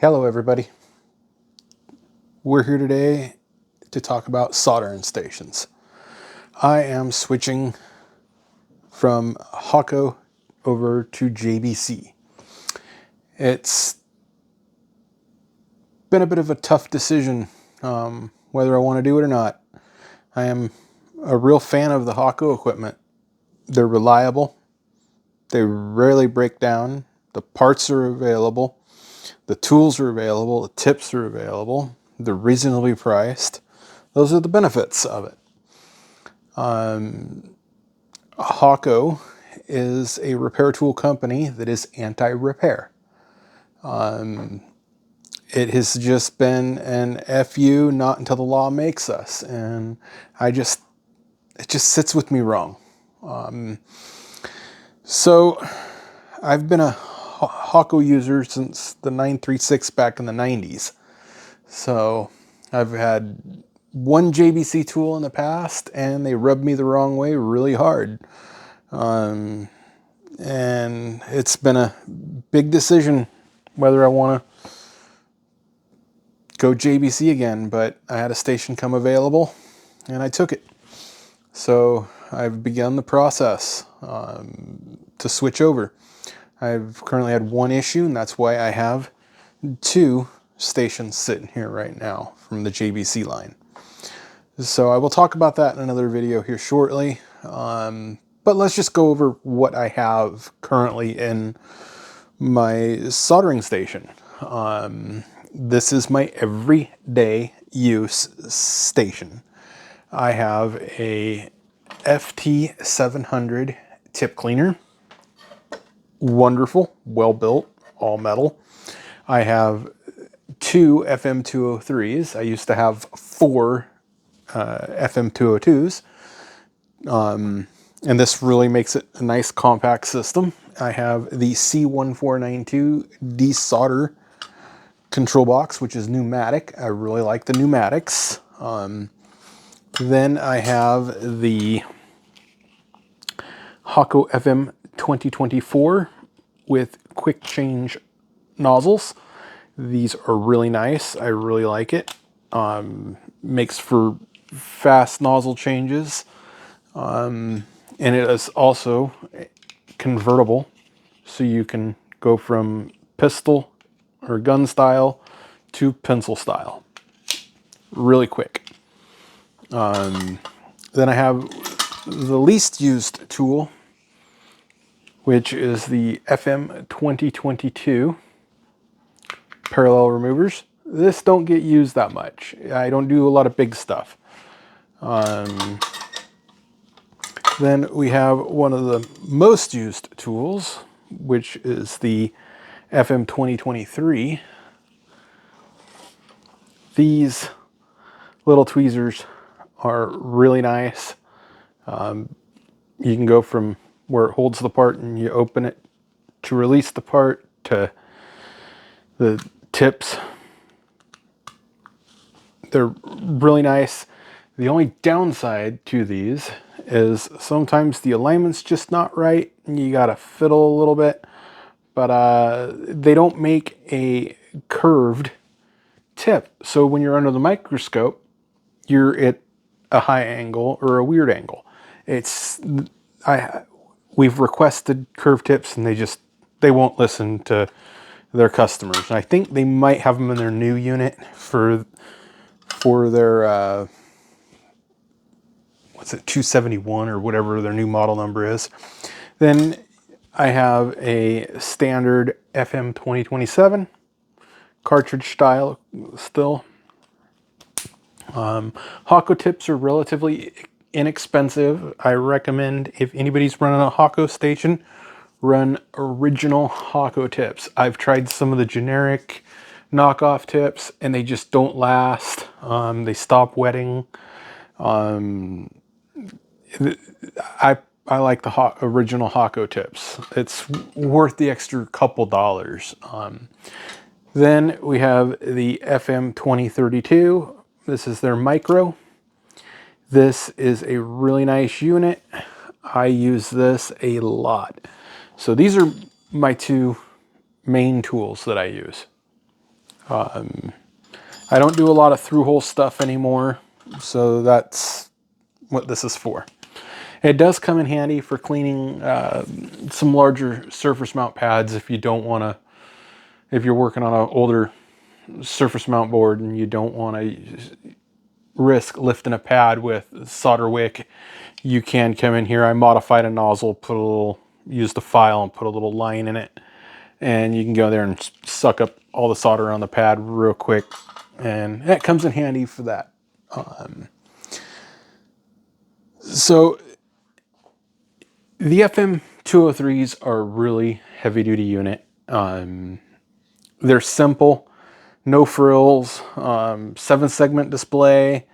Hello everybody. We're here today to talk about soldering stations. I am switching from Hakko over to JBC. It's been a bit of a tough decision whether I want to do it or not. I am a real fan of the Hakko equipment. They're reliable. They rarely break down. The parts are available. The tools are available. The tips are available. They're reasonably priced. Those are the benefits of it. Hakko is a repair tool company that is anti-repair. It has just been an FU, not until the law makes us, and it just sits with me wrong. So I've been a Hakko user since the 936 back in the 90s. So I've had one JBC tool in the past, and they rubbed me the wrong way really hard. And it's been a big decision whether I want to go JBC again, but I had a station come available and I took it. So I've begun the process to switch over. I've currently had one issue, and that's why I have two stations sitting here right now from the JBC line. So I will talk about that in another video here shortly. But let's just go over what I have currently in my soldering station. This is my everyday use station. I have a FT700 tip cleaner. Wonderful, well built, all metal. I have two FM-203s. I used to have four FM-202s. And this really makes it a nice compact system. I have the C1492 desolder control box, which is pneumatic. I really like the pneumatics. Then I have the Hakko FM-204 with quick change nozzles. These are really nice. I really like it. Makes for fast nozzle changes. And it is also convertible, so you can go from pistol or gun style to pencil style really quick. Then I have the least used tool, which is the FM-2022 parallel removers. This don't get used that much. I don't do a lot of big stuff. Then we have one of the most used tools, which is the FM-2023. These little tweezers are really nice. You can go from where it holds the part and you open it to release the part to the tips. They're really nice. The only downside to these is sometimes the alignment's just not right and you gotta fiddle a little bit, but they don't make a curved tip. So when you're under the microscope, you're at a high angle or a weird angle. We've requested curved tips and they won't listen to their customers. And I think they might have them in their new unit for their what's it, 271 or whatever their new model number is. Then I have a standard FM-2027 cartridge style still. Hakko tips are relatively inexpensive. I recommend, if anybody's running a Hakko station, run original Hakko tips. I've tried some of the generic knockoff tips and they just don't last. They stop wetting. I like the original Hakko tips. It's worth the extra couple dollars. Then we have the FM-2032. This is their micro. This is a really nice unit. I use this a lot. So these are my two main tools that I use. I don't do a lot of through-hole stuff anymore, so that's what this is for. It does come in handy for cleaning some larger surface mount pads if you don't want to, if you're working on an older surface mount board and you don't want to risk lifting a pad with solder wick. You can come in here. I modified a nozzle, used a file and put a little line in it, and you can go there and suck up all the solder on the pad real quick, and that comes in handy for that. So the FM-203s are a really heavy duty unit. They're simple, no frills, 7-segment display.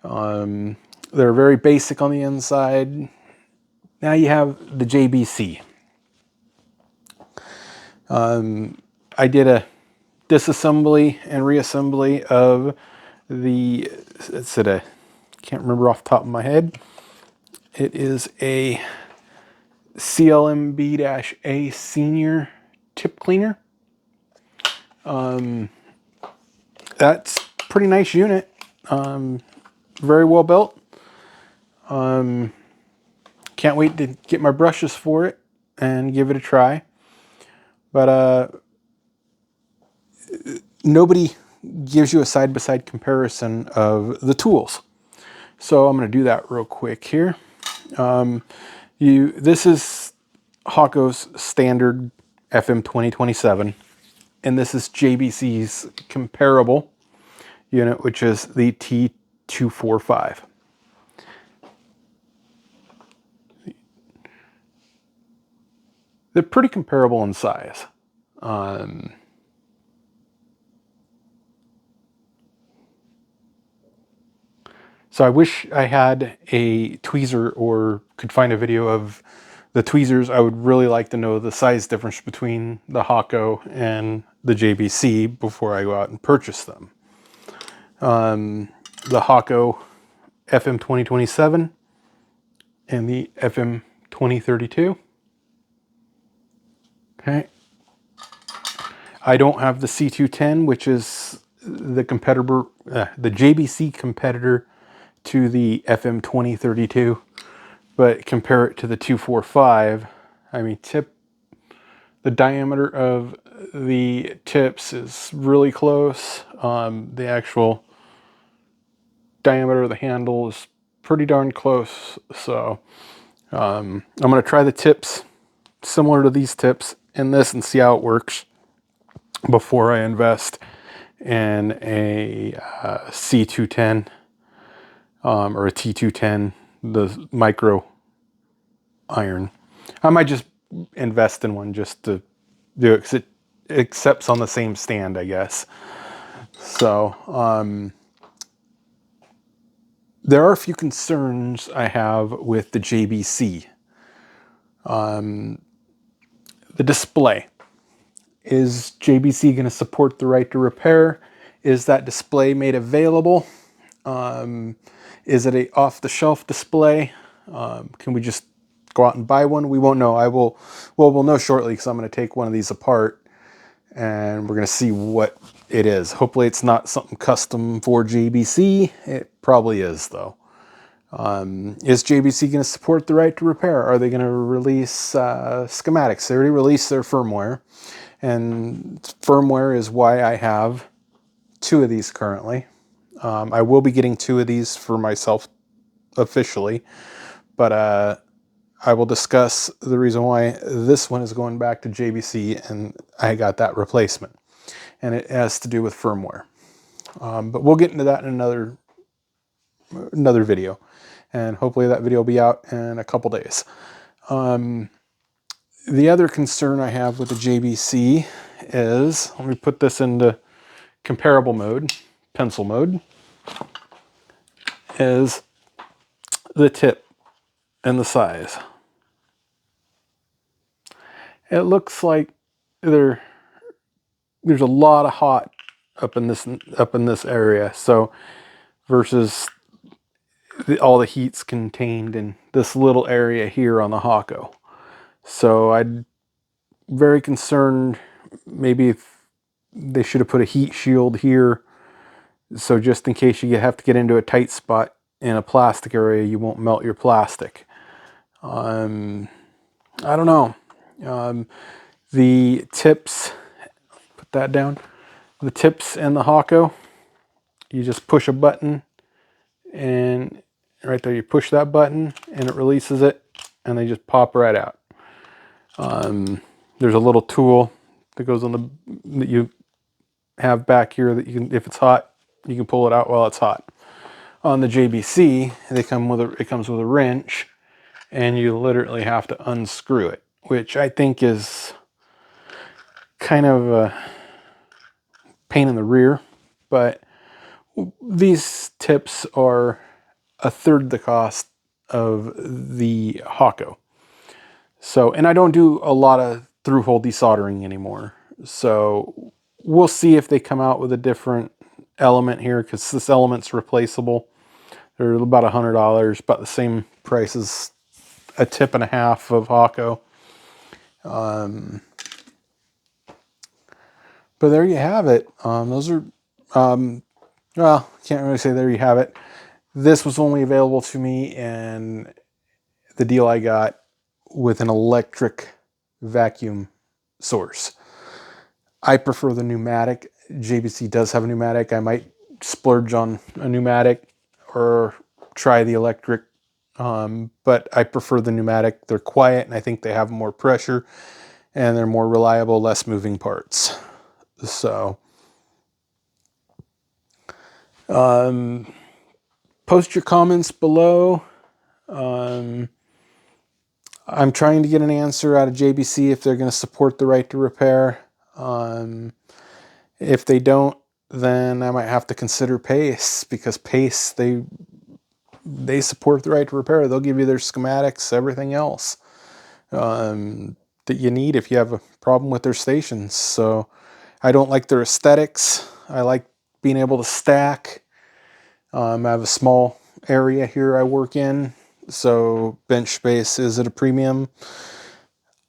They're very basic on the inside. Now you have the JBC. I did a disassembly and reassembly of the, can't remember off the top of my head. It is a CLMB-A Senior tip cleaner. That's a pretty nice unit. Very well built. Can't wait to get my brushes for it and give it a try. But nobody gives you a side-by-side comparison of the tools. So I'm going to do that real quick here. This is Hakko's standard FM-2027, and this is JBC's comparable unit, which is the T245. They're pretty comparable in size. So I wish I had a tweezer or could find a video of the tweezers. I would really like to know the size difference between the Hakko and the JBC before I go out and purchase them. The Hakko FM-2027 and the FM-2032. Okay. I don't have the C210, which is the competitor, the JBC competitor to the FM-2032, but compare it to the 245. I mean, the diameter of the tips is really close. The actual diameter of the handle is pretty darn close. So I'm going to try the tips similar to these tips in this and see how it works before I invest in a C210 or a T210, the micro iron. I might just invest in one just to do it because it accepts on the same stand, I guess. So there are a few concerns I have with the JBC. The display. Is JBC going to support the right to repair? Is that display made available? Is it a off-the-shelf display? Can we just go out and buy one? We won't know. We'll know shortly because I'm going to take one of these apart and we're going to see what it is. Hopefully it's not something custom for JBC. It probably is though. Is JBC going to support the right to repair? Are they going to release schematics? They already released their firmware, and firmware is why I have 2 of these currently. I will be getting 2 of these for myself officially, but I will discuss the reason why this one is going back to JBC and I got that replacement, and it has to do with firmware. But we'll get into that in another video, and hopefully that video will be out in a couple days. The other concern I have with the JBC is, let me put this into comparable mode, pencil mode, is the tip and the size. It looks like there's a lot of hot up in this area, so versus all the heat's contained in this little area here on the Hakko. So I'm very concerned maybe if They should have put a heat shield here, so just in case you have to get into a tight spot in a plastic area, you won't melt your plastic. I don't know. The tips, put that down. The tips and the Hakko, you just push a button, and right there you push that button and it releases it, and they just pop right out. There's a little tool that goes on that you have back here that you can, if it's hot, you can pull it out while it's hot. On the JBC, it comes with a wrench, and you literally have to unscrew it, which I think is kind of a pain in the rear. But these tips are a third the cost of the Hakko. So, and I don't do a lot of through-hole desoldering anymore. So we'll see if they come out with a different element here, because this element's replaceable. They're about $100, about the same price as a tip and a half of Hakko. But there you have it. Those are, well, can't really say there you have it. This was only available to me, and the deal I got with an electric vacuum source. I prefer the pneumatic. JBC does have a pneumatic. I might splurge on a pneumatic or try the electric, but I prefer the pneumatic. They're quiet, and I think they have more pressure, and they're more reliable, less moving parts. So, post your comments below. I'm trying to get an answer out of JBC if they're going to support the right to repair. If they don't, then I might have to consider Pace, because Pace, they support the right to repair. They'll give you their schematics, everything else that you need if you have a problem with their stations. So I don't like their aesthetics. I like being able to stack. I have a small area here I work in, so bench space is at a premium.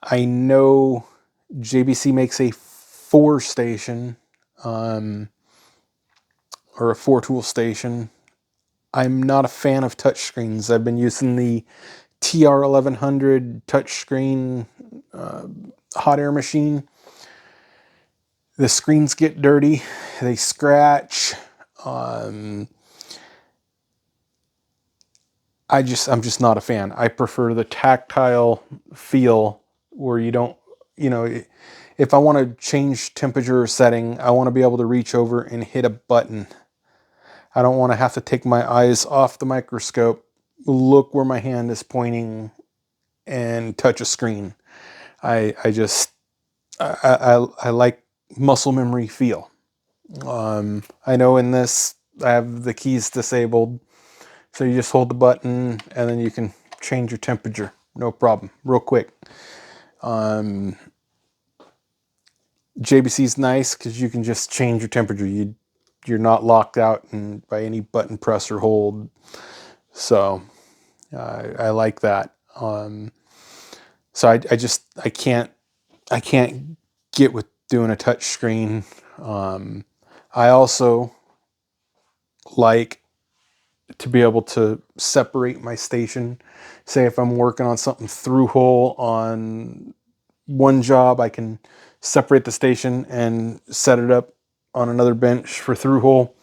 I know JBC makes a 4-station or a 4-tool station. I'm not a fan of touchscreens. I've been using the TR1100 touchscreen hot air machine. The screens get dirty. They scratch. I'm just not a fan. I prefer the tactile feel where you don't, if I want to change temperature or setting, I want to be able to reach over and hit a button. I don't want to have to take my eyes off the microscope, look where my hand is pointing, and touch a screen. I like muscle memory feel. I know in this, I have the keys disabled, so you just hold the button and then you can change your temperature. No problem, real quick. JBC's nice because you can just change your temperature. You're not locked out by any button press or hold. So I like that. So I can't get with doing a touch screen. I also like to be able to separate my station. Say if I'm working on something through hole on one job, I can separate the station and set it up on another bench for through hole,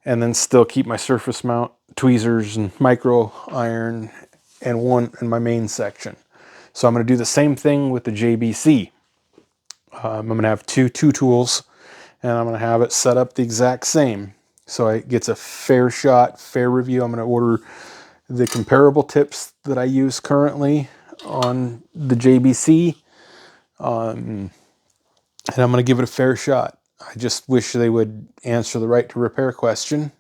and then still keep my surface mount tweezers and micro iron and one in my main section. So I'm going to do the same thing with the JBC. I'm going to have two tools, and I'm going to have it set up the exact same, so it gets a fair shot, fair review. I'm going to order the comparable tips that I use currently on the JBC, and I'm going to give it a fair shot. I just wish they would answer the right to repair question.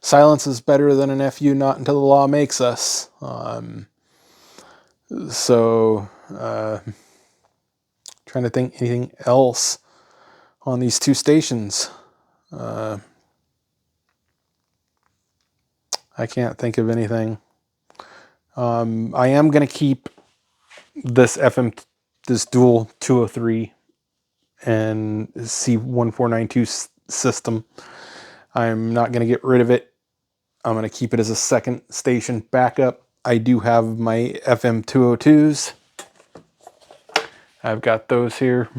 Silence is better than an FU, not until the law makes us. Trying to think anything else on these two stations. I can't think of anything. I am going to keep this dual 203 and C1492 system. I'm not going to get rid of it. I'm going to keep it as a second station backup. I do have my FM-202s. I've got those here.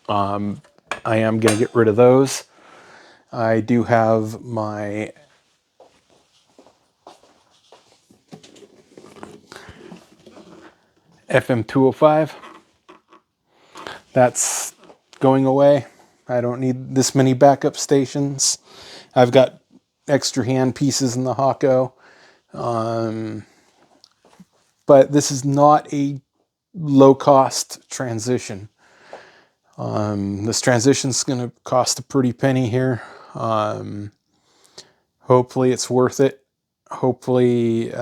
I am going to get rid of those. I do have my FM-205. That's going away. I don't need this many backup stations. I've got extra hand pieces in the Hakko. But this is not a low-cost transition. This transition's going to cost a pretty penny here. Hopefully it's worth it. Hopefully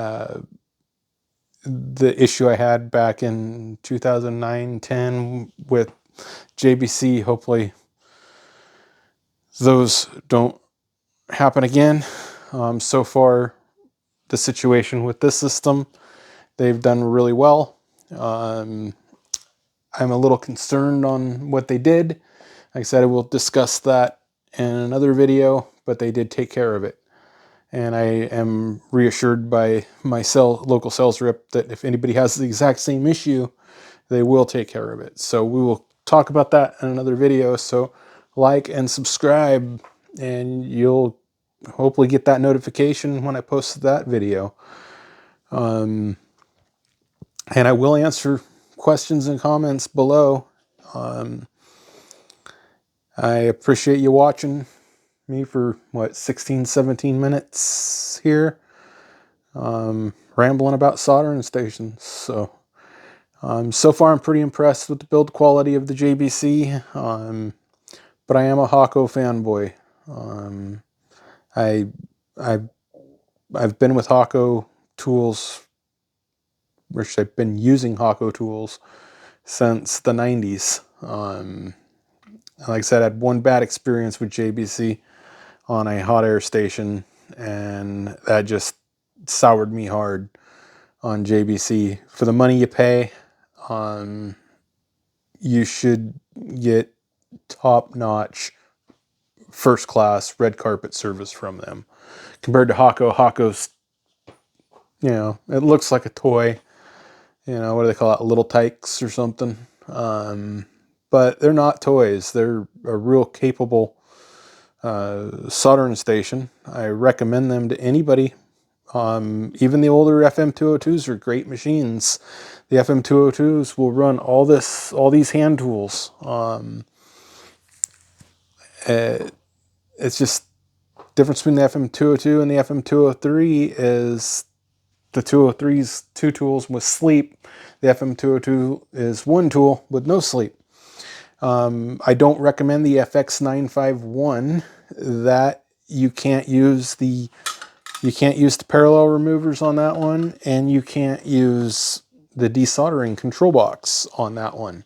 the issue I had back in 2009-10 with JBC, hopefully those don't happen again. So far, the situation with this system, they've done really well. I'm a little concerned on what they did. Like I said, I will discuss that in another video, but they did take care of it. And I am reassured by my local sales rep that if anybody has the exact same issue, they will take care of it. So we will talk about that in another video. So like and subscribe, and you'll hopefully get that notification when I post that video. And I will answer questions and comments below. I appreciate you watching me for, 16, 17 minutes here. Rambling about soldering stations. So far I'm pretty impressed with the build quality of the JBC. But I am a Hakko fanboy. I've been with Hakko tools, or I've been using Hakko tools since the 90s. Like I said, I had one bad experience with JBC on a hot air station, and that just soured me hard on JBC. For the money you pay, you should get top-notch, first-class red carpet service from them. Compared to Hakko, Hakko's, it looks like a toy. What do they call it? Little Tykes or something. But they're not toys. They're a real capable soldering station. I recommend them to anybody. Even the older FM-202s are great machines. The FM-202s will run all these hand tools. It's just difference between the FM-202 and the FM-203 is the 203's two tools with sleep. The FM-202 is one tool with no sleep. I don't recommend the FX951. That you can't use the parallel removers on that one, and you can't use the desoldering control box on that one.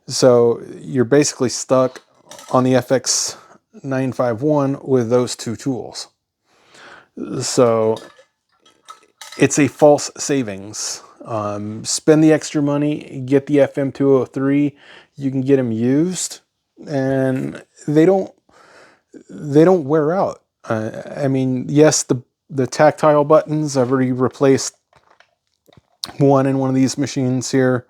So you're basically stuck on the FX951 with those two tools. So it's a false savings. Spend the extra money, get the FM-203. You can get them used, and they don't wear out. I mean, yes, the tactile buttons, I've already replaced one in one of these machines here.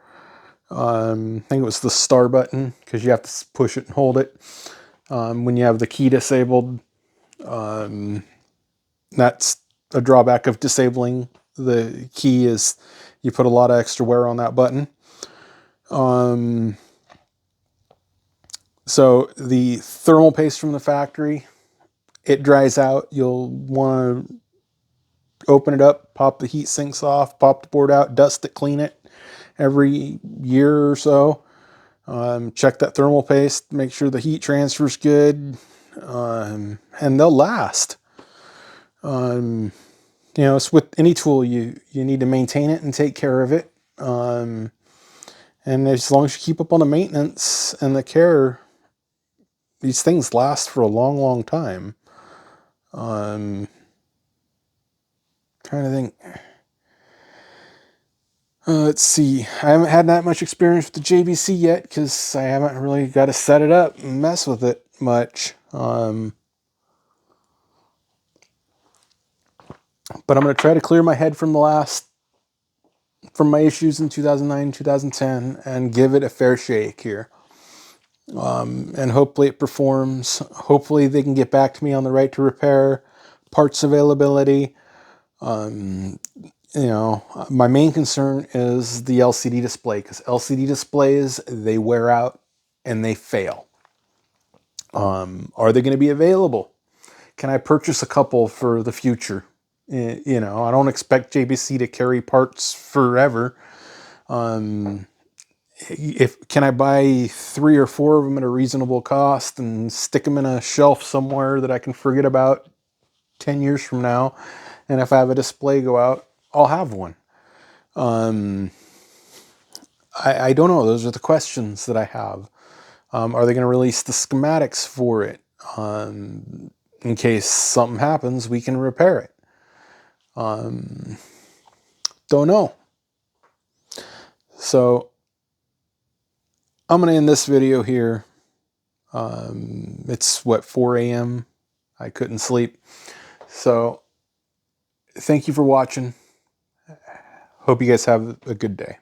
I think it was the star button, because you have to push it and hold it. When you have the key disabled, that's a drawback of disabling the key, is you put a lot of extra wear on that button. So the thermal paste from the factory, it dries out. You'll want to open it up, pop the heat sinks off, pop the board out, dust it, clean it every year or so. Check that thermal paste, make sure the heat transfer's good, and they'll last. It's with any tool, you need to maintain it and take care of it. And as long as you keep up on the maintenance and the care, these things last for a long, long time. Trying to think. Let's see. I haven't had that much experience with the JBC yet because I haven't really got to set it up and mess with it much. But I'm going to try to clear my head from my issues in 2009, 2010 and give it a fair shake here. And hopefully it performs. Hopefully they can get back to me on the right to repair, parts availability. You know, my main concern is the LCD display, because LCD displays, they wear out and they fail. Are they going to be available? Can I purchase a couple for the future? You know, I don't expect JBC to carry parts forever. Can I buy 3 or 4 of them at a reasonable cost and stick them in a shelf somewhere that I can forget about 10 years from now? And if I have a display go out, I'll have one. I don't know. Those are the questions that I have. Are they going to release the schematics for it? In case something happens, we can repair it. Don't know. So I'm going to end this video here. It's what, 4 a.m. I couldn't sleep. So thank you for watching. Hope you guys have a good day.